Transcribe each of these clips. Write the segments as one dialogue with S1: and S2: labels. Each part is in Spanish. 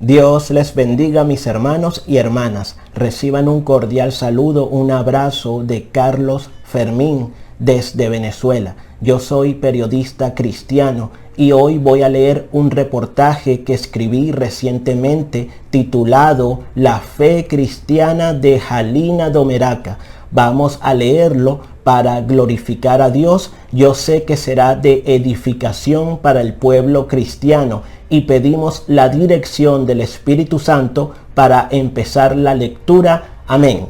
S1: Dios les bendiga, mis hermanos y hermanas. Reciban un cordial saludo, un abrazo de Carlos Fermín desde Venezuela. Yo soy periodista cristiano y hoy voy a leer un reportaje que escribí recientemente titulado La fe cristiana de Halina Domeraca. Vamos a leerlo para glorificar a Dios. Yo sé que será de edificación para el pueblo cristiano y pedimos la dirección del Espíritu Santo para empezar la lectura. Amén.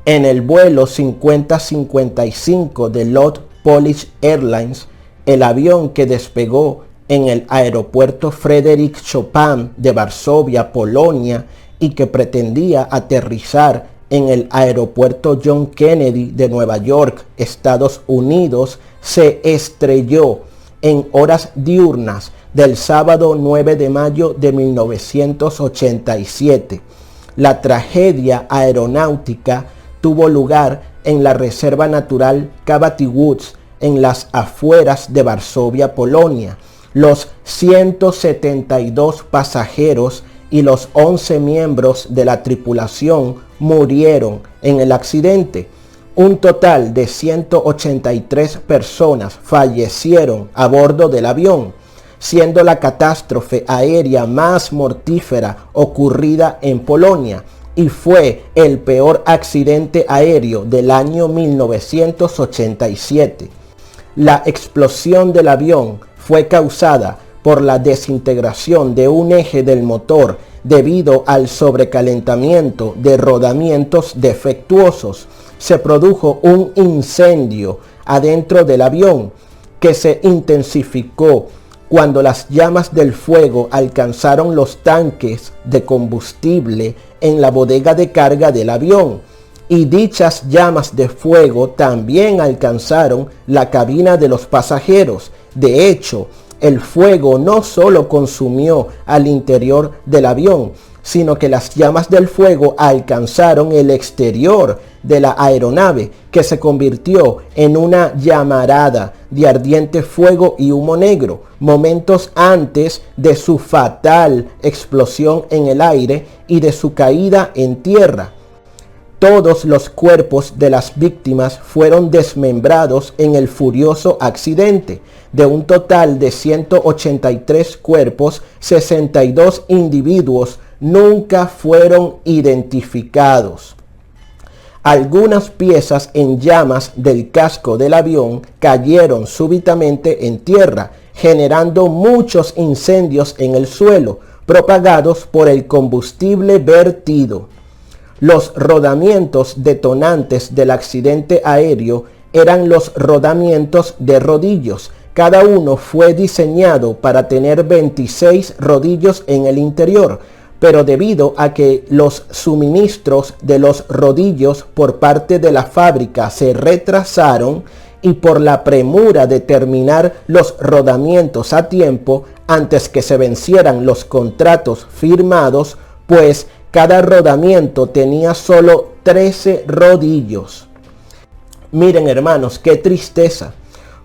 S1: En el vuelo 5055 de LOT Polish Airlines, el avión que despegó en el aeropuerto Frédéric Chopin de Varsovia, Polonia, y que pretendía aterrizar en el aeropuerto John Kennedy de Nueva York, Estados Unidos, se estrelló en horas diurnas del sábado 9 de mayo de 1987. La tragedia aeronáutica tuvo lugar en la Reserva Natural Cavity Woods, en las afueras de Varsovia, Polonia. Los 172 pasajeros y los 11 miembros de la tripulación murieron en el accidente. Un total de 183 personas fallecieron a bordo del avión, siendo la catástrofe aérea más mortífera ocurrida en Polonia y fue el peor accidente aéreo del año 1987. La explosión del avión fue causada por la desintegración de un eje del motor debido al sobrecalentamiento de rodamientos defectuosos. Se produjo un incendio adentro del avión que se intensificó cuando las llamas del fuego alcanzaron los tanques de combustible en la bodega de carga del avión, y dichas llamas de fuego también alcanzaron la cabina de los pasajeros. De hecho, el fuego no solo consumió al interior del avión, sino que las llamas del fuego alcanzaron el exterior de la aeronave, que se convirtió en una llamarada de ardiente fuego y humo negro, momentos antes de su fatal explosión en el aire y de su caída en tierra. Todos los cuerpos de las víctimas fueron desmembrados en el furioso accidente. De un total de 183 cuerpos, 62 individuos nunca fueron identificados. Algunas piezas en llamas del casco del avión cayeron súbitamente en tierra, generando muchos incendios en el suelo, propagados por el combustible vertido. Los rodamientos detonantes del accidente aéreo eran los rodamientos de rodillos. Cada uno fue diseñado para tener 26 rodillos en el interior, pero debido a que los suministros de los rodillos por parte de la fábrica se retrasaron y por la premura de terminar los rodamientos a tiempo antes que se vencieran los contratos firmados, pues cada rodamiento tenía solo 13 rodillos. Miren, hermanos, qué tristeza.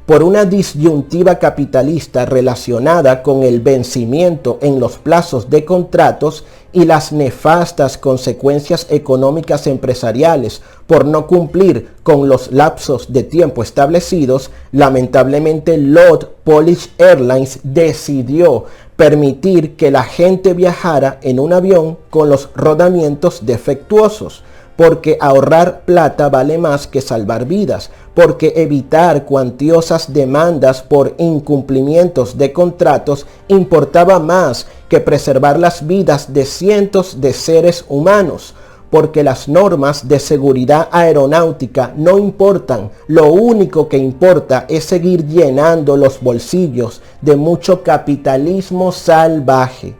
S1: Por una disyuntiva capitalista relacionada con el vencimiento en los plazos de contratos y las nefastas consecuencias económicas empresariales por no cumplir con los lapsos de tiempo establecidos, lamentablemente LOT Polish Airlines decidió permitir que la gente viajara en un avión con los rodamientos defectuosos, porque ahorrar plata vale más que salvar vidas, porque evitar cuantiosas demandas por incumplimientos de contratos importaba más que preservar las vidas de cientos de seres humanos, porque las normas de seguridad aeronáutica no importan. Lo único que importa es seguir llenando los bolsillos de mucho capitalismo salvaje.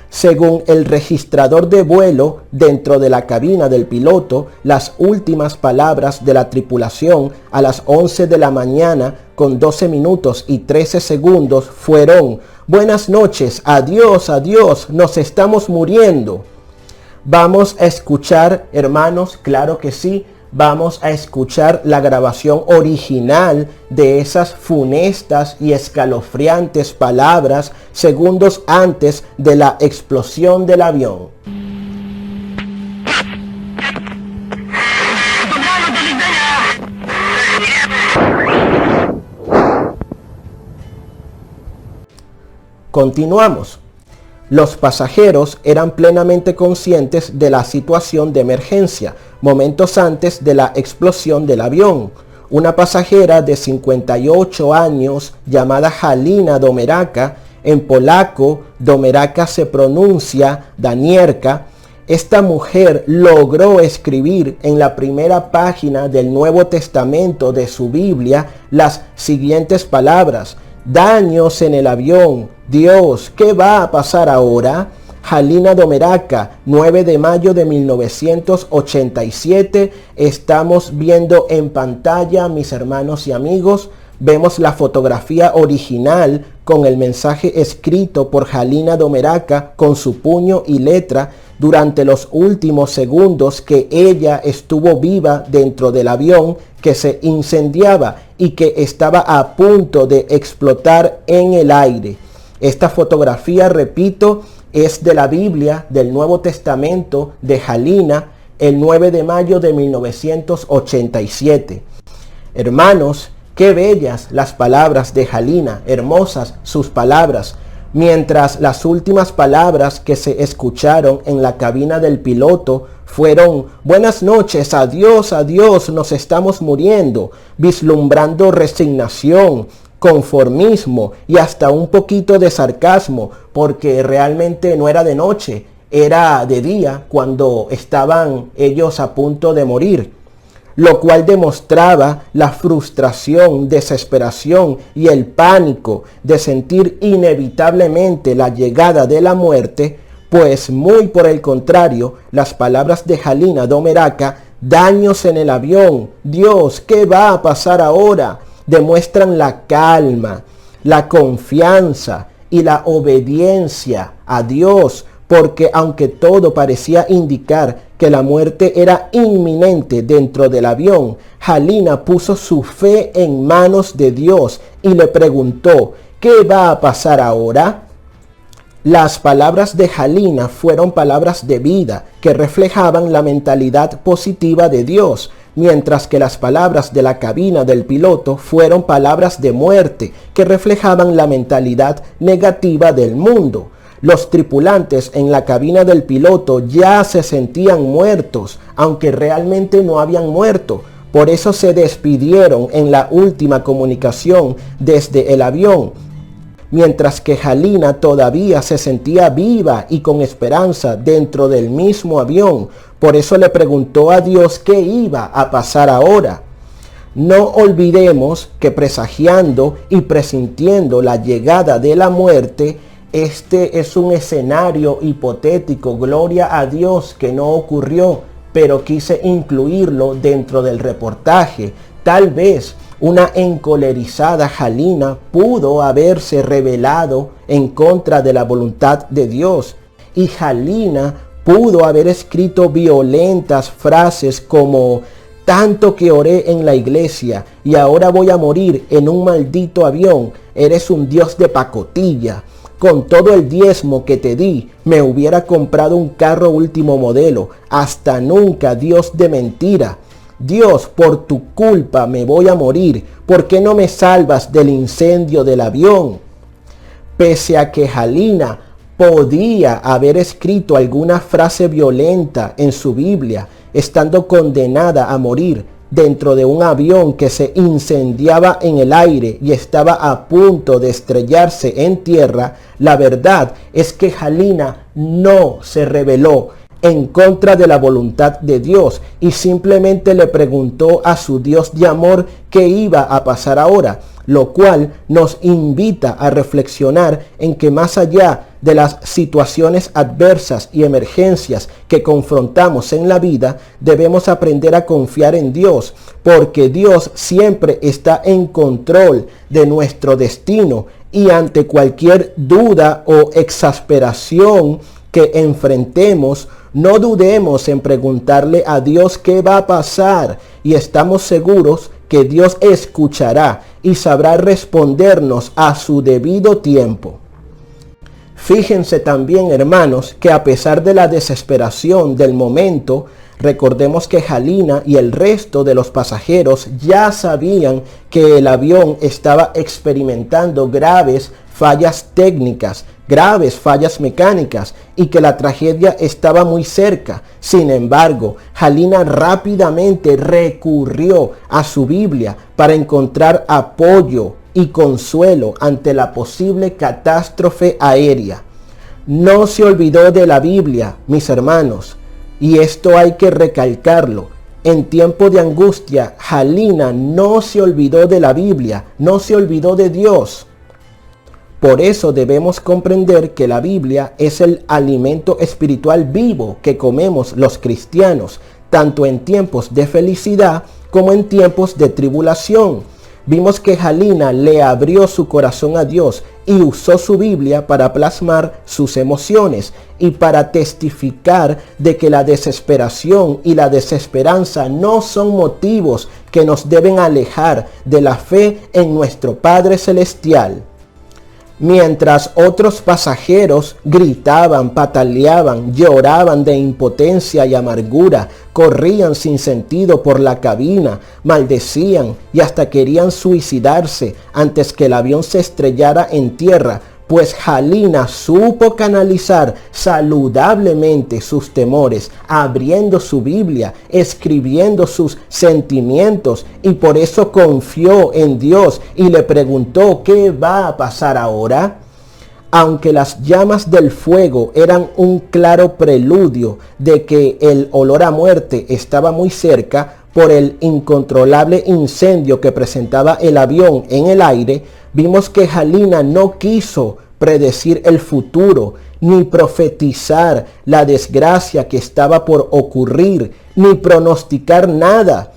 S1: Según el registrador de vuelo dentro de la cabina del piloto, las últimas palabras de la tripulación a las 11 de la mañana con 12 minutos y 13 segundos fueron: buenas noches, adiós, adiós, nos estamos muriendo. Vamos a escuchar, hermanos, claro que sí, vamos a escuchar la grabación original de esas funestas y escalofriantes palabras segundos antes de la explosión del avión. Continuamos. Los pasajeros eran plenamente conscientes de la situación de emergencia, momentos antes de la explosión del avión. Una pasajera de 58 años llamada Halina Domeraka, en polaco Domeraka se pronuncia Danierka. Esta mujer logró escribir en la primera página del Nuevo Testamento de su Biblia las siguientes palabras: daños en el avión. Dios, ¿qué va a pasar ahora? Halina Domeraka, 9 de mayo de 1987. Estamos viendo en pantalla, mis hermanos y amigos, vemos la fotografía original con el mensaje escrito por Halina Domeraka con su puño y letra durante los últimos segundos que ella estuvo viva dentro del avión que se incendiaba y que estaba a punto de explotar en el aire. Esta fotografía, repito, es de la Biblia del Nuevo Testamento de Halina, el 9 de mayo de 1987. Hermanos, qué bellas las palabras de Halina, hermosas sus palabras. Mientras las últimas palabras que se escucharon en la cabina del piloto fueron: buenas noches, adiós, adiós, nos estamos muriendo, vislumbrando resignación, conformismo y hasta un poquito de sarcasmo, porque realmente no era de noche, era de día cuando estaban ellos a punto de morir, lo cual demostraba la frustración, desesperación y el pánico de sentir inevitablemente la llegada de la muerte. Pues muy por el contrario, las palabras de Halina Domeraka, daños en el avión, Dios, ¿qué va a pasar ahora?, demuestran la calma, la confianza y la obediencia a Dios, porque aunque todo parecía indicar que la muerte era inminente dentro del avión, Halina puso su fe en manos de Dios y le preguntó: ¿qué va a pasar ahora? Las palabras de Halina fueron palabras de vida que reflejaban la mentalidad positiva de Dios, mientras que las palabras de la cabina del piloto fueron palabras de muerte que reflejaban la mentalidad negativa del mundo. Los tripulantes en la cabina del piloto ya se sentían muertos, aunque realmente no habían muerto. Por eso se despidieron en la última comunicación desde el avión, mientras que Halina todavía se sentía viva y con esperanza dentro del mismo avión. Por eso le preguntó a Dios qué iba a pasar ahora. No olvidemos que presagiando y presintiendo la llegada de la muerte, este es un escenario hipotético, gloria a Dios, que no ocurrió, pero quise incluirlo dentro del reportaje. Tal vez una encolerizada Halina pudo haberse rebelado en contra de la voluntad de Dios, y Halina pudo haber escrito violentas frases como: tanto que oré en la iglesia y ahora voy a morir en un maldito avión, eres un Dios de pacotilla. Con todo el diezmo que te di, me hubiera comprado un carro último modelo. Hasta nunca, Dios de mentira. Dios, por tu culpa me voy a morir. ¿Por qué no me salvas del incendio del avión? Pese a que Halina podía haber escrito alguna frase violenta en su Biblia, estando condenada a morir dentro de un avión que se incendiaba en el aire y estaba a punto de estrellarse en tierra, la verdad es que Halina no se rebeló en contra de la voluntad de Dios y simplemente le preguntó a su Dios de amor qué iba a pasar ahora, lo cual nos invita a reflexionar en que más allá de las situaciones adversas y emergencias que confrontamos en la vida, debemos aprender a confiar en Dios, porque Dios siempre está en control de nuestro destino y ante cualquier duda o exasperación que enfrentemos, no dudemos en preguntarle a Dios qué va a pasar, y estamos seguros que Dios escuchará y sabrá respondernos a su debido tiempo. Fíjense también, hermanos, que a pesar de la desesperación del momento, recordemos que Halina y el resto de los pasajeros ya sabían que el avión estaba experimentando graves fallas técnicas, graves fallas mecánicas, y que la tragedia estaba muy cerca. Sin embargo, Halina rápidamente recurrió a su Biblia para encontrar apoyo y consuelo ante la posible catástrofe aérea. No se olvidó de la Biblia, mis hermanos, y esto hay que recalcarlo. En tiempo de angustia, Halina no se olvidó de la Biblia, no se olvidó de Dios. Por eso debemos comprender que la Biblia es el alimento espiritual vivo que comemos los cristianos, tanto en tiempos de felicidad como en tiempos de tribulación. Vimos que Halina le abrió su corazón a Dios y usó su Biblia para plasmar sus emociones y para testificar de que la desesperación y la desesperanza no son motivos que nos deben alejar de la fe en nuestro Padre Celestial. Mientras otros pasajeros gritaban, pataleaban, lloraban de impotencia y amargura, corrían sin sentido por la cabina, maldecían y hasta querían suicidarse antes que el avión se estrellara en tierra, pues Halina supo canalizar saludablemente sus temores, abriendo su Biblia, escribiendo sus sentimientos, y por eso confió en Dios y le preguntó qué va a pasar ahora. Aunque las llamas del fuego eran un claro preludio de que el olor a muerte estaba muy cerca por el incontrolable incendio que presentaba el avión en el aire, vimos que Halina no quiso predecir el futuro, ni profetizar la desgracia que estaba por ocurrir, ni pronosticar nada.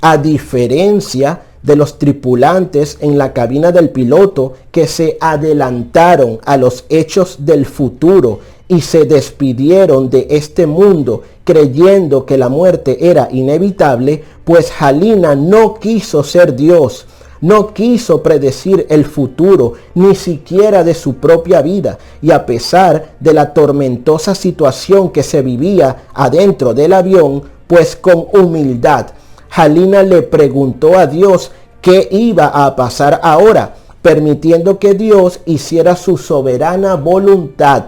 S1: A diferencia de los tripulantes en la cabina del piloto que se adelantaron a los hechos del futuro y se despidieron de este mundo creyendo que la muerte era inevitable, pues Halina no quiso ser Dios. No quiso predecir el futuro, ni siquiera de su propia vida, y a pesar de la tormentosa situación que se vivía adentro del avión, pues con humildad, Halina le preguntó a Dios qué iba a pasar ahora, permitiendo que Dios hiciera su soberana voluntad.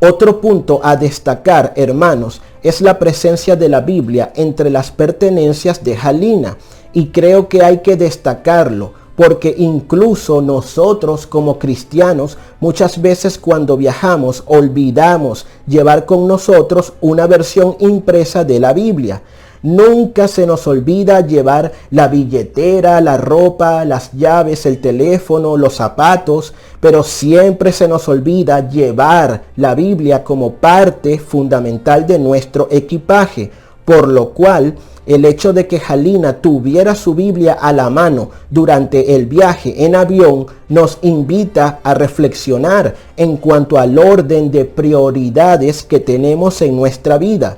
S1: Otro punto a destacar, hermanos, es la presencia de la Biblia entre las pertenencias de Halina. Y creo que hay que destacarlo, porque incluso nosotros como cristianos muchas veces cuando viajamos olvidamos llevar con nosotros una versión impresa de la Biblia. Nunca se nos olvida llevar la billetera, la ropa, las llaves, el teléfono, los zapatos, pero siempre se nos olvida llevar la Biblia como parte fundamental de nuestro equipaje, por lo cual el hecho de que Halina tuviera su Biblia a la mano durante el viaje en avión nos invita a reflexionar en cuanto al orden de prioridades que tenemos en nuestra vida.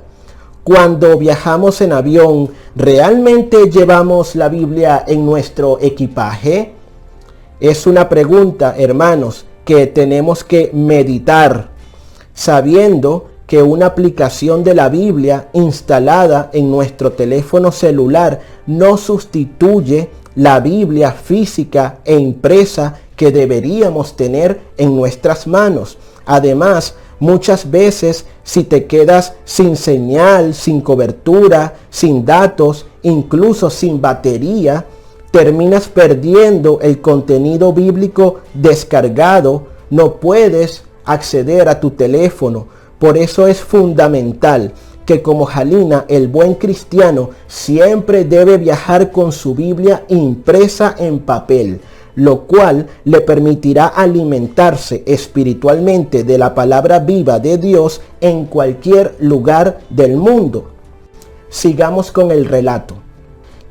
S1: Cuando viajamos en avión, ¿realmente llevamos la Biblia en nuestro equipaje? Es una pregunta, hermanos, que tenemos que meditar, sabiendo que una aplicación de la Biblia instalada en nuestro teléfono celular no sustituye la Biblia física e impresa que deberíamos tener en nuestras manos. Además, muchas veces si te quedas sin señal, sin cobertura, sin datos, incluso sin batería, terminas perdiendo el contenido bíblico descargado, no puedes acceder a tu teléfono. Por eso es fundamental que como Halina, el buen cristiano siempre debe viajar con su Biblia impresa en papel, lo cual le permitirá alimentarse espiritualmente de la palabra viva de Dios en cualquier lugar del mundo. Sigamos con el relato.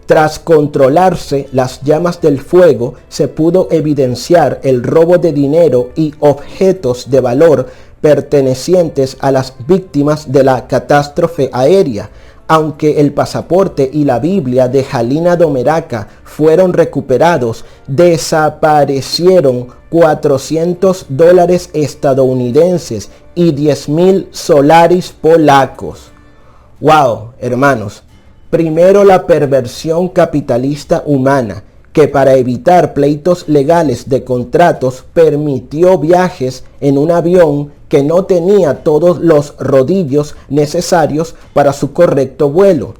S1: Tras controlarse las llamas del fuego, se pudo evidenciar el robo de dinero y objetos de valor pertenecientes a las víctimas de la catástrofe aérea. Aunque el pasaporte y la Biblia de Halina Domeraca fueron recuperados, desaparecieron $400 estadounidenses y 10,000 solaris polacos. ¡Wow, hermanos! Primero, la perversión capitalista humana, que para evitar pleitos legales de contratos permitió viajes en un avión que no tenía todos los rodillos necesarios para su correcto vuelo.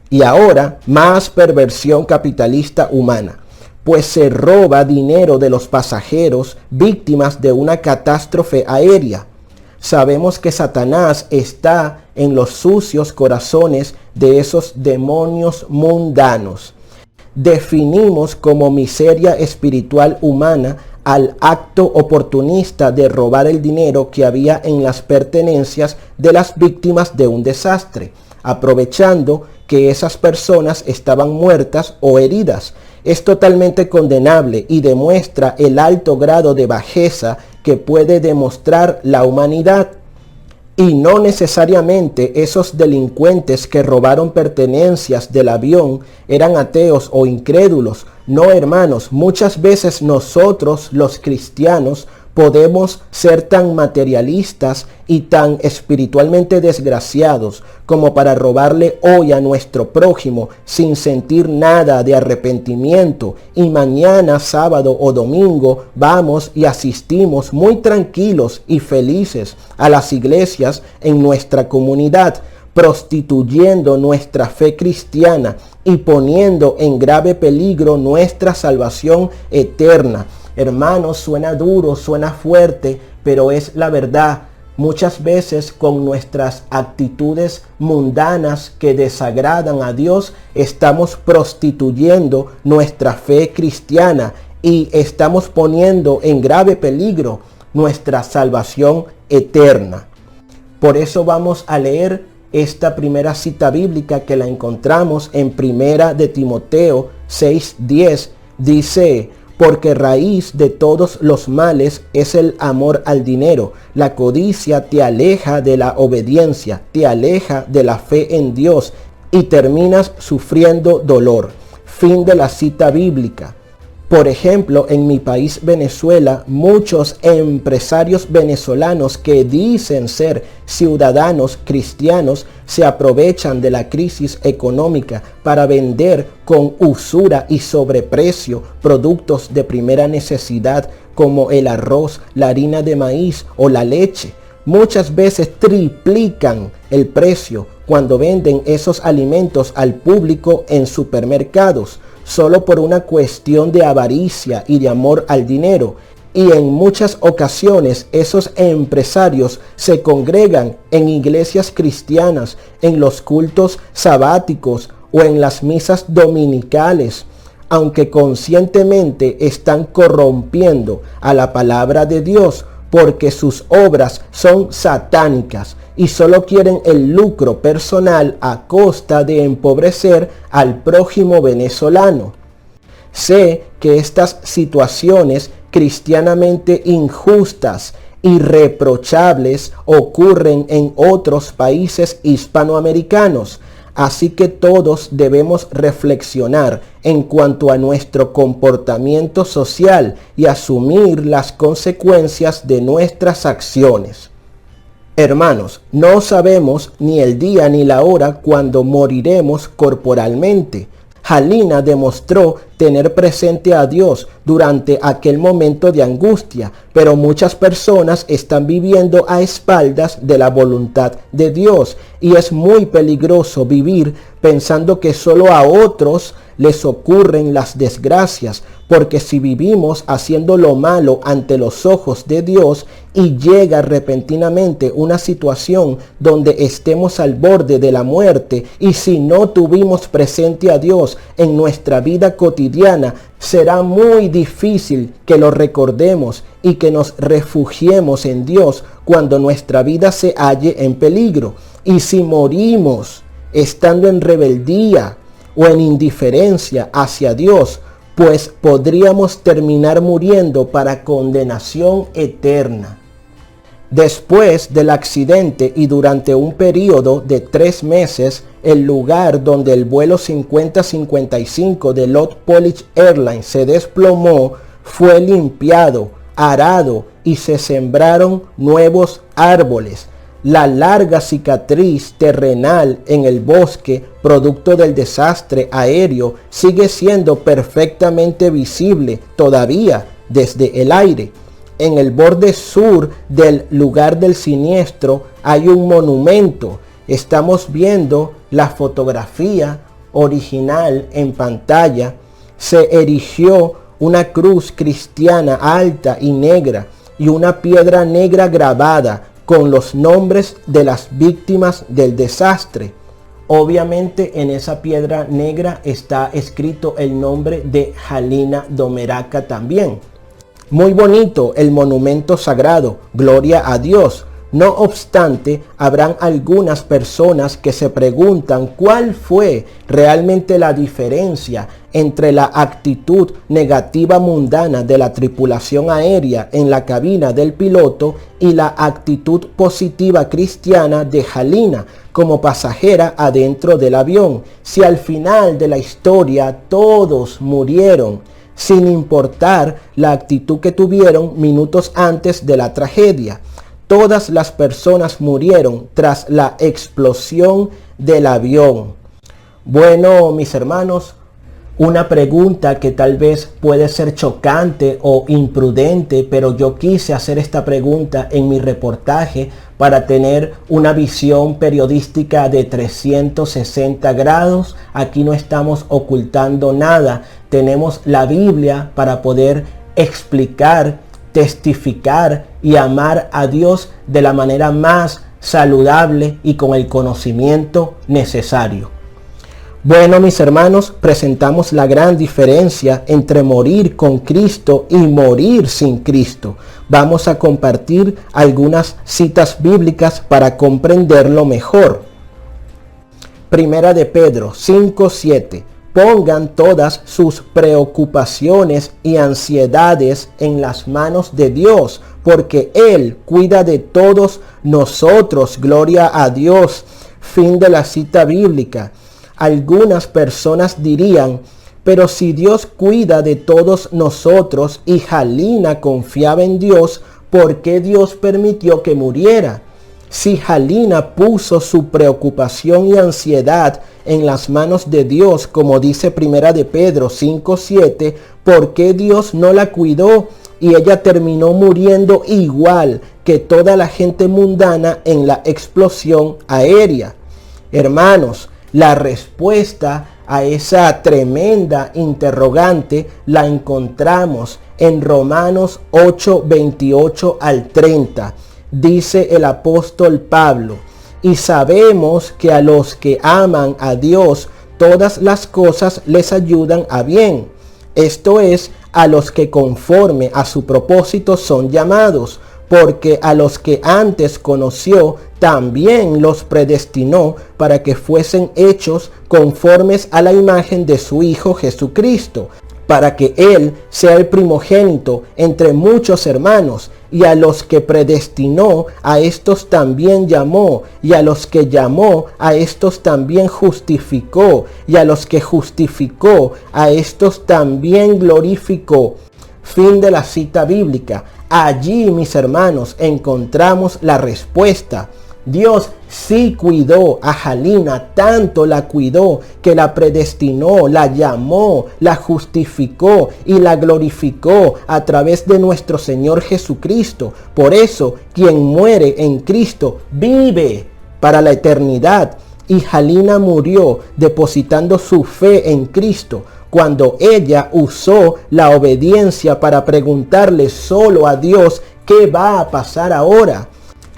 S1: Y ahora, más perversión capitalista humana, pues se roba dinero de los pasajeros víctimas de una catástrofe aérea. Sabemos que Satanás está en los sucios corazones de esos demonios mundanos. Definimos como miseria espiritual humana al acto oportunista de robar el dinero que había en las pertenencias de las víctimas de un desastre, aprovechando que esas personas estaban muertas o heridas. Es totalmente condenable y demuestra el alto grado de bajeza que puede demostrar la humanidad. Y no necesariamente esos delincuentes que robaron pertenencias del avión eran ateos o incrédulos. No, hermanos, muchas veces nosotros los cristianos podemos ser tan materialistas y tan espiritualmente desgraciados como para robarle hoy a nuestro prójimo sin sentir nada de arrepentimiento, y mañana, sábado o domingo, vamos y asistimos muy tranquilos y felices a las iglesias en nuestra comunidad, prostituyendo nuestra fe cristiana y poniendo en grave peligro nuestra salvación eterna. Hermanos, suena duro, suena fuerte, pero es la verdad. Muchas veces con nuestras actitudes mundanas que desagradan a Dios, estamos prostituyendo nuestra fe cristiana y estamos poniendo en grave peligro nuestra salvación eterna. Por eso vamos a leer esta primera cita bíblica que la encontramos en Primera de Timoteo 6:10. Dice: porque raíz de todos los males es el amor al dinero. La codicia te aleja de la obediencia, te aleja de la fe en Dios y terminas sufriendo dolor. Fin de la cita bíblica. Por ejemplo, en mi país Venezuela, muchos empresarios venezolanos que dicen ser ciudadanos cristianos se aprovechan de la crisis económica para vender con usura y sobreprecio productos de primera necesidad como el arroz, la harina de maíz o la leche. Muchas veces triplican el precio cuando venden esos alimentos al público en supermercados, solo por una cuestión de avaricia y de amor al dinero. Y en muchas ocasiones esos empresarios se congregan en iglesias cristianas, en los cultos sabáticos o en las misas dominicales, aunque conscientemente están corrompiendo a la palabra de Dios, porque sus obras son satánicas y solo quieren el lucro personal a costa de empobrecer al prójimo venezolano. Sé que estas situaciones cristianamente injustas y reprochables ocurren en otros países hispanoamericanos, así que todos debemos reflexionar en cuanto a nuestro comportamiento social y asumir las consecuencias de nuestras acciones. Hermanos, no sabemos ni el día ni la hora cuando moriremos corporalmente. Halina demostró tener presente a Dios durante aquel momento de angustia, pero muchas personas están viviendo a espaldas de la voluntad de Dios, y es muy peligroso vivir pensando que solo a otros les ocurren las desgracias, porque si vivimos haciendo lo malo ante los ojos de Dios y llega repentinamente una situación donde estemos al borde de la muerte, y si no tuvimos presente a Dios en nuestra vida cotidiana, será muy difícil que lo recordemos y que nos refugiemos en Dios cuando nuestra vida se halle en peligro. Y si morimos estando en rebeldía o en indiferencia hacia Dios, pues podríamos terminar muriendo para condenación eterna. Después del accidente y durante un periodo de 3 meses, el lugar donde el vuelo 5055 de Lotte Polish Airlines se desplomó fue limpiado, arado y se sembraron nuevos árboles. La larga cicatriz terrenal en el bosque, producto del desastre aéreo, sigue siendo perfectamente visible todavía desde el aire. En el borde sur del lugar del siniestro hay un monumento. Estamos viendo la fotografía original en pantalla. Se erigió una cruz cristiana alta y negra y una piedra negra grabada con los nombres de las víctimas del desastre. Obviamente en esa piedra negra está escrito el nombre de Halina Domeraka también. Muy bonito el monumento sagrado, gloria a Dios. No obstante, habrán algunas personas que se preguntan cuál fue realmente la diferencia entre la actitud negativa mundana de la tripulación aérea en la cabina del piloto y la actitud positiva cristiana de Halina como pasajera adentro del avión. Si al final de la historia todos murieron, sin importar la actitud que tuvieron minutos antes de la tragedia. Todas las personas murieron tras la explosión del avión. Bueno, mis hermanos, una pregunta que tal vez puede ser chocante o imprudente, pero yo quise hacer esta pregunta en mi reportaje para tener una visión periodística de 360 grados. Aquí no estamos ocultando nada. Tenemos la Biblia para poder explicar, testificar y amar a Dios de la manera más saludable y con el conocimiento necesario. Bueno, mis hermanos, presentamos la gran diferencia entre morir con Cristo y morir sin Cristo. Vamos a compartir algunas citas bíblicas para comprenderlo mejor. Primera de Pedro 5:7. Pongan todas sus preocupaciones y ansiedades en las manos de Dios, porque Él cuida de todos nosotros. Gloria a Dios. Fin de la cita bíblica. Algunas personas dirían, pero si Dios cuida de todos nosotros y Halina confiaba en Dios, ¿por qué Dios permitió que muriera? Si Halina puso su preocupación y ansiedad en las manos de Dios, como dice Primera de Pedro 5:7, ¿por qué Dios no la cuidó? Y ella terminó muriendo igual que toda la gente mundana en la explosión aérea. Hermanos, la respuesta a esa tremenda interrogante la encontramos en Romanos 8:28 al 30. Dice el apóstol Pablo, y sabemos que a los que aman a Dios, todas las cosas les ayudan a bien. Esto es, a los que conforme a su propósito son llamados, porque a los que antes conoció, también los predestinó para que fuesen hechos conformes a la imagen de su Hijo Jesucristo, para que Él sea el primogénito entre muchos hermanos. Y a los que predestinó, a estos también llamó, y a los que llamó, a estos también justificó, y a los que justificó, a estos también glorificó. Fin de la cita bíblica. Allí, mis hermanos, encontramos la respuesta. Dios sí cuidó a Halina, tanto la cuidó que la predestinó, la llamó, la justificó y la glorificó a través de nuestro Señor Jesucristo. Por eso, quien muere en Cristo vive para la eternidad. Y Halina murió depositando su fe en Cristo, cuando ella usó la obediencia para preguntarle solo a Dios qué va a pasar ahora.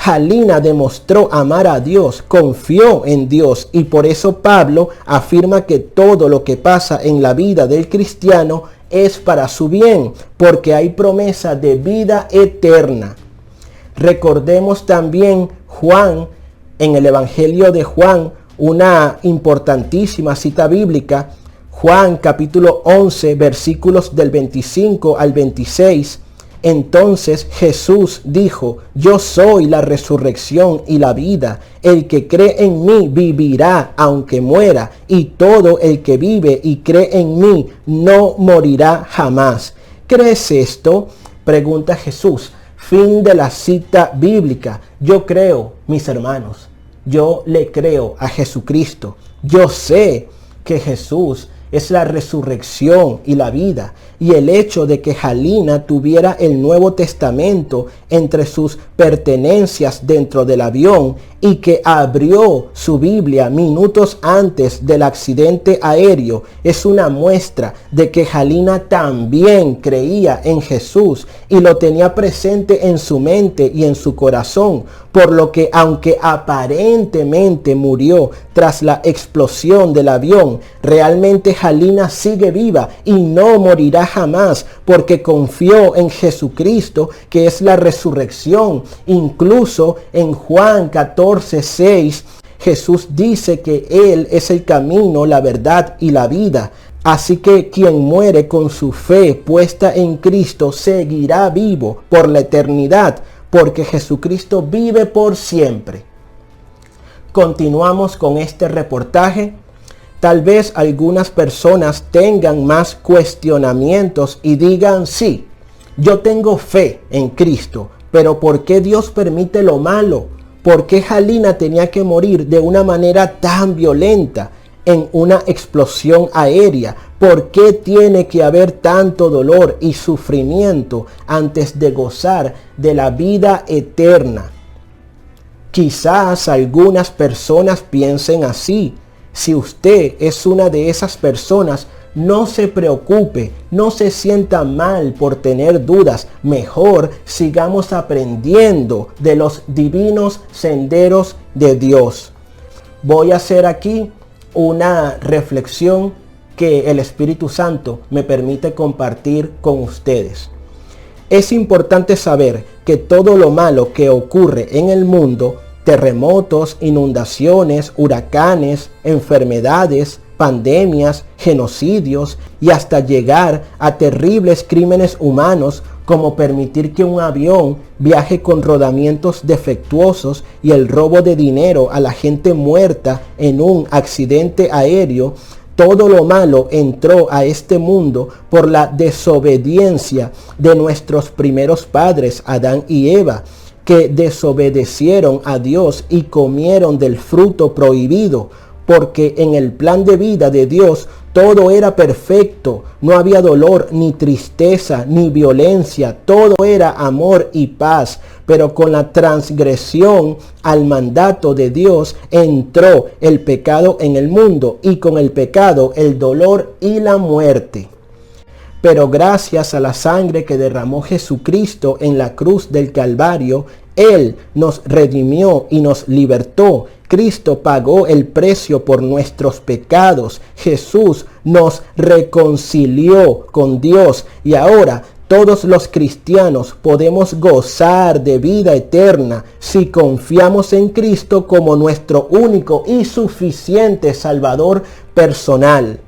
S1: Halina demostró amar a Dios, confió en Dios, y por eso Pablo afirma que todo lo que pasa en la vida del cristiano es para su bien, porque hay promesa de vida eterna. Recordemos también Juan, en el Evangelio de Juan, una importantísima cita bíblica, Juan capítulo 11, versículos del 25 al 26. Entonces Jesús dijo: yo soy la resurrección y la vida. El que cree en mí vivirá aunque muera, y todo el que vive y cree en mí no morirá jamás. ¿Crees esto?, pregunta Jesús. Fin de la cita bíblica. Yo creo, mis hermanos, yo le creo a Jesucristo. Yo sé que Jesús es la resurrección y la vida. Y el hecho de que Halina tuviera el Nuevo Testamento entre sus pertenencias dentro del avión y que abrió su Biblia minutos antes del accidente aéreo es una muestra de que Halina también creía en Jesús y lo tenía presente en su mente y en su corazón, por lo que aunque aparentemente murió tras la explosión del avión, realmente Halina sigue viva y no morirá jamás, porque confió en Jesucristo, que es la resurrección. Incluso en Juan 14:6, Jesús dice que Él es el camino, la verdad y la vida. Así que quien muere con su fe puesta en Cristo seguirá vivo por la eternidad, porque Jesucristo vive por siempre. Continuamos con este reportaje. Tal vez algunas personas tengan más cuestionamientos y digan: sí, yo tengo fe en Cristo, pero ¿por qué Dios permite lo malo? ¿Por qué Halina tenía que morir de una manera tan violenta en una explosión aérea? ¿Por qué tiene que haber tanto dolor y sufrimiento antes de gozar de la vida eterna? Quizás algunas personas piensen así. Si usted es una de esas personas, no se preocupe, no se sienta mal por tener dudas. Mejor sigamos aprendiendo de los divinos senderos de Dios. Voy a hacer aquí una reflexión que el Espíritu Santo me permite compartir con ustedes. Es importante saber que todo lo malo que ocurre en el mundo, terremotos, inundaciones, huracanes, enfermedades, pandemias, genocidios y hasta llegar a terribles crímenes humanos como permitir que un avión viaje con rodamientos defectuosos y el robo de dinero a la gente muerta en un accidente aéreo. Todo lo malo entró a este mundo por la desobediencia de nuestros primeros padres, Adán y Eva, que desobedecieron a Dios y comieron del fruto prohibido, porque en el plan de vida de Dios todo era perfecto, no había dolor, ni tristeza, ni violencia, todo era amor y paz. Pero con la transgresión al mandato de Dios entró el pecado en el mundo, y con el pecado el dolor y la muerte. Pero gracias a la sangre que derramó Jesucristo en la cruz del Calvario, Él nos redimió y nos libertó. Cristo pagó el precio por nuestros pecados. Jesús nos reconcilió con Dios y ahora todos los cristianos podemos gozar de vida eterna si confiamos en Cristo como nuestro único y suficiente Salvador personal.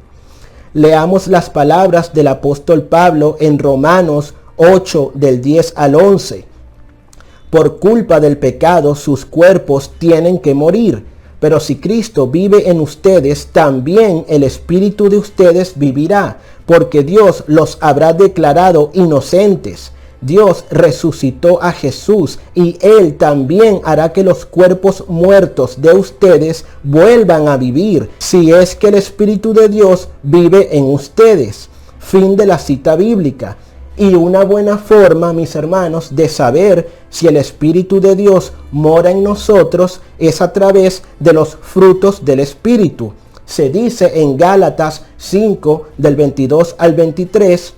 S1: Leamos las palabras del apóstol Pablo en Romanos 8 del 10 al 11. Por culpa del pecado sus cuerpos tienen que morir, pero si Cristo vive en ustedes, también el espíritu de ustedes vivirá, porque Dios los habrá declarado inocentes. Dios resucitó a Jesús y Él también hará que los cuerpos muertos de ustedes vuelvan a vivir, si es que el Espíritu de Dios vive en ustedes. Fin de la cita bíblica. Y una buena forma, mis hermanos, de saber si el Espíritu de Dios mora en nosotros es a través de los frutos del Espíritu. Se dice en Gálatas 5 del 22 al 23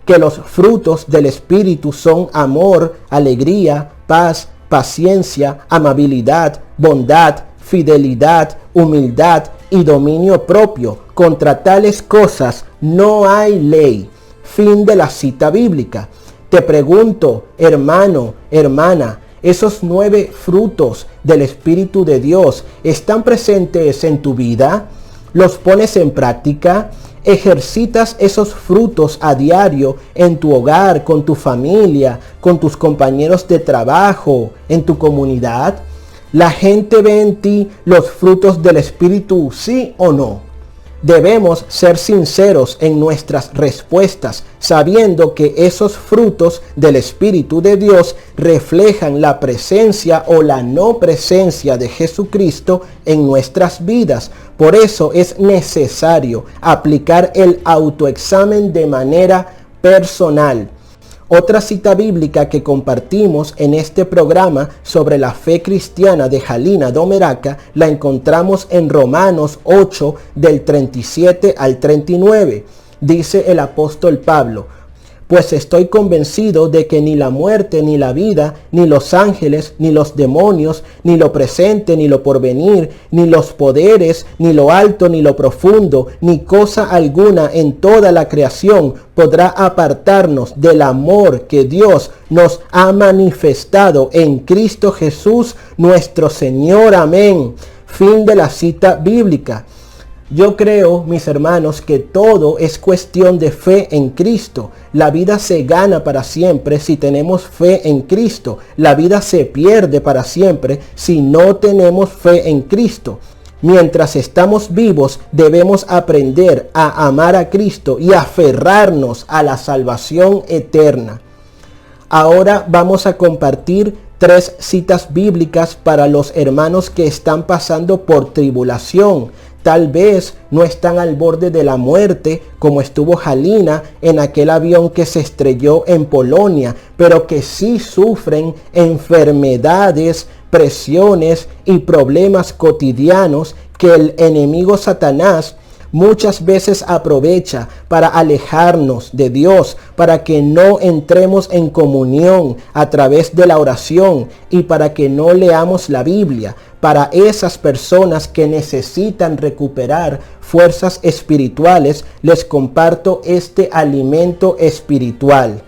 S1: que los frutos del Espíritu son amor, alegría, paz, paciencia, amabilidad, bondad, fidelidad, humildad y dominio propio. Contra tales cosas no hay ley. Fin de la cita bíblica. Te pregunto, hermano, hermana, ¿esos 9 frutos del Espíritu de Dios están presentes en tu vida? ¿Los pones en práctica? ¿Ejercitas esos frutos a diario en tu hogar, con tu familia, con tus compañeros de trabajo, en tu comunidad? ¿La gente ve en ti los frutos del Espíritu, sí o no? Debemos ser sinceros en nuestras respuestas, sabiendo que esos frutos del Espíritu de Dios reflejan la presencia o la no presencia de Jesucristo en nuestras vidas. Por eso es necesario aplicar el autoexamen de manera personal. Otra cita bíblica que compartimos en este programa sobre la fe cristiana de Halina Domeraca la encontramos en Romanos 8 del 37 al 39. Dice el apóstol Pablo: pues estoy convencido de que ni la muerte, ni la vida, ni los ángeles, ni los demonios, ni lo presente, ni lo porvenir, ni los poderes, ni lo alto, ni lo profundo, ni cosa alguna en toda la creación podrá apartarnos del amor que Dios nos ha manifestado en Cristo Jesús nuestro Señor. Amén. Fin de la cita bíblica. Yo creo, mis hermanos, que todo es cuestión de fe en Cristo. La vida se gana para siempre si tenemos fe en Cristo. La vida se pierde para siempre si no tenemos fe en Cristo. Mientras estamos vivos, debemos aprender a amar a Cristo y aferrarnos a la salvación eterna. Ahora vamos a compartir 3 citas bíblicas para los hermanos que están pasando por tribulación. Tal vez no están al borde de la muerte como estuvo Halina en aquel avión que se estrelló en Polonia, pero que sí sufren enfermedades, presiones y problemas cotidianos que el enemigo Satanás muchas veces aprovecha para alejarnos de Dios, para que no entremos en comunión a través de la oración y para que no leamos la Biblia. Para esas personas que necesitan recuperar fuerzas espirituales, les comparto este alimento espiritual.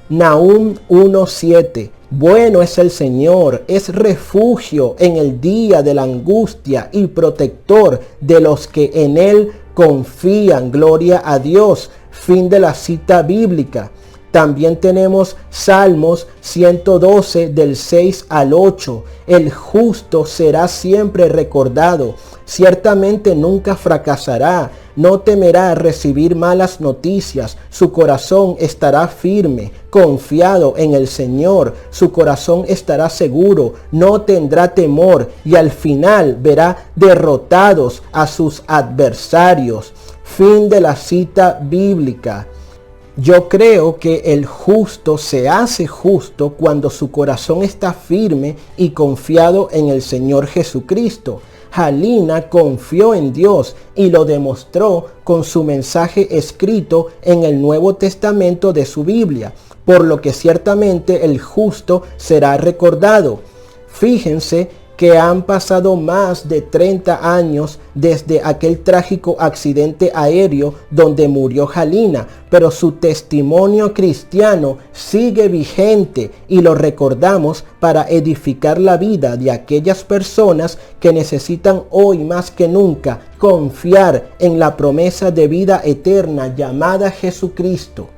S1: Nahum 1:7. Bueno es el Señor, es refugio en el día de la angustia y protector de los que en Él confían. Gloria a Dios. Fin de la cita bíblica. También tenemos Salmos 112 del 6 al 8. El justo será siempre recordado. Ciertamente nunca fracasará. No temerá recibir malas noticias. Su corazón estará firme, confiado en el Señor. Su corazón estará seguro. No tendrá temor y al final verá derrotados a sus adversarios. Fin de la cita bíblica. Yo creo que el justo se hace justo cuando su corazón está firme y confiado en el Señor Jesucristo. Halina confió en Dios y lo demostró con su mensaje escrito en el Nuevo Testamento de su Biblia, por lo que ciertamente el justo será recordado. Fíjense que han pasado más de 30 años desde aquel trágico accidente aéreo donde murió Halina, pero su testimonio cristiano sigue vigente y lo recordamos para edificar la vida de aquellas personas que necesitan hoy más que nunca confiar en la promesa de vida eterna llamada Jesucristo.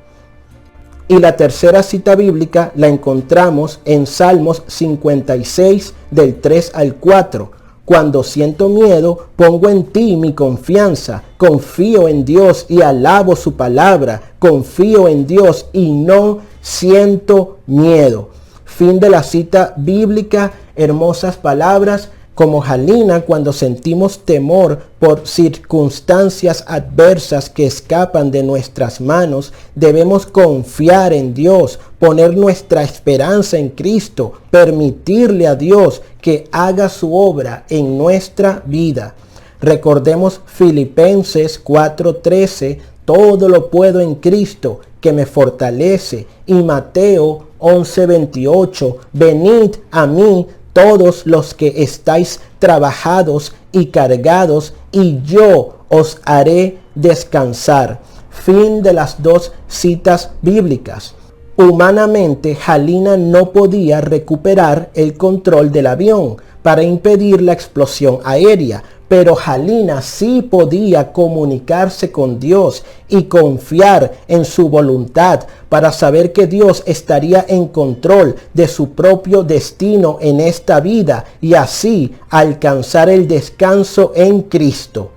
S1: Y la tercera cita bíblica la encontramos en Salmos 56 del 3 al 4. Cuando siento miedo, pongo en ti mi confianza. Confío en Dios y alabo su palabra. Confío en Dios y no siento miedo. Fin de la cita bíblica. Hermosas palabras. Como Halina, cuando sentimos temor por circunstancias adversas que escapan de nuestras manos, debemos confiar en Dios, poner nuestra esperanza en Cristo, permitirle a Dios que haga su obra en nuestra vida. Recordemos Filipenses 4:13, todo lo puedo en Cristo que me fortalece, y Mateo 11:28, venid a mí todos los que estáis trabajados y cargados, y yo os haré descansar. Fin de las 2 citas bíblicas. Humanamente, Halina no podía recuperar el control del avión para impedir la explosión aérea, pero Halina sí podía comunicarse con Dios y confiar en su voluntad para saber que Dios estaría en control de su propio destino en esta vida y así alcanzar el descanso en Cristo.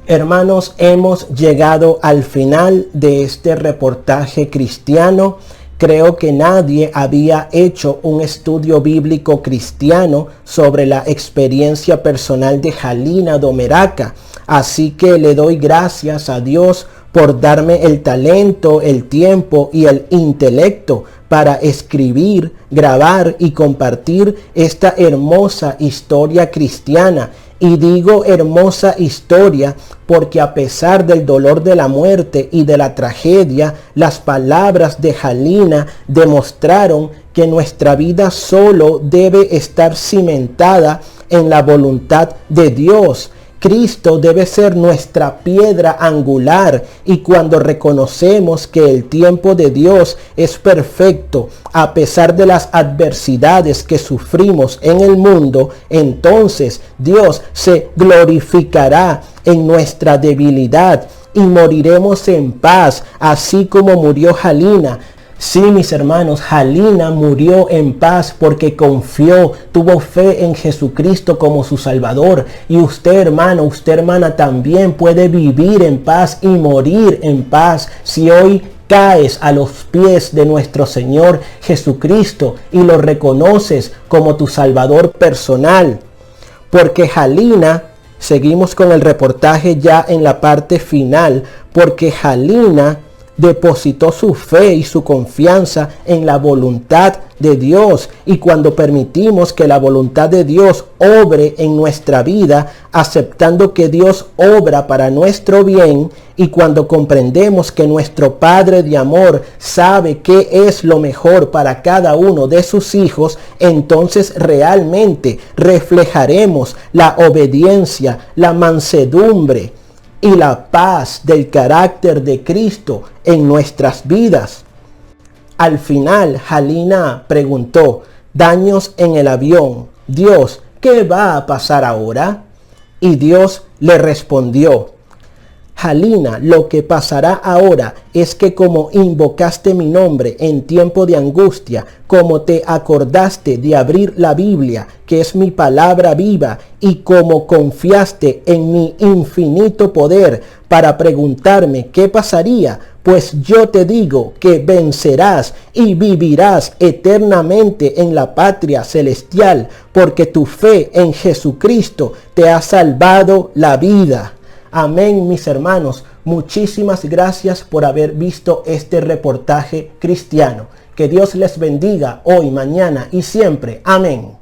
S1: Hermanos, hemos llegado al final de este reportaje cristiano. Creo que nadie había hecho un estudio bíblico cristiano sobre la experiencia personal de Halina Domeraca. Así que le doy gracias a Dios por darme el talento, el tiempo y el intelecto para escribir, grabar y compartir esta hermosa historia cristiana. Y digo hermosa historia porque a pesar del dolor de la muerte y de la tragedia, las palabras de Halina demostraron que nuestra vida solo debe estar cimentada en la voluntad de Dios. Cristo debe ser nuestra piedra angular, y cuando reconocemos que el tiempo de Dios es perfecto a pesar de las adversidades que sufrimos en el mundo, entonces Dios se glorificará en nuestra debilidad y moriremos en paz, así como murió Halina. Sí, mis hermanos, Halina murió en paz porque confió, tuvo fe en Jesucristo como su Salvador. Y usted, hermano, usted, hermana, también puede vivir en paz y morir en paz si hoy caes a los pies de nuestro Señor Jesucristo y lo reconoces como tu Salvador personal. Porque Halina, seguimos con el reportaje ya en la parte final, porque Halina depositó su fe y su confianza en la voluntad de Dios, y cuando permitimos que la voluntad de Dios obre en nuestra vida, aceptando que Dios obra para nuestro bien, y cuando comprendemos que nuestro Padre de amor sabe qué es lo mejor para cada uno de sus hijos, entonces realmente reflejaremos la obediencia, la mansedumbre y la paz del carácter de Cristo en nuestras vidas. Al final, Halina preguntó: daños en el avión, Dios, ¿qué va a pasar ahora? Y Dios le respondió: Halina, lo que pasará ahora es que como invocaste mi nombre en tiempo de angustia, como te acordaste de abrir la Biblia, que es mi palabra viva, y como confiaste en mi infinito poder para preguntarme qué pasaría, pues yo te digo que vencerás y vivirás eternamente en la patria celestial, porque tu fe en Jesucristo te ha salvado la vida. Amén, mis hermanos. Muchísimas gracias por haber visto este reportaje cristiano. Que Dios les bendiga hoy, mañana y siempre. Amén.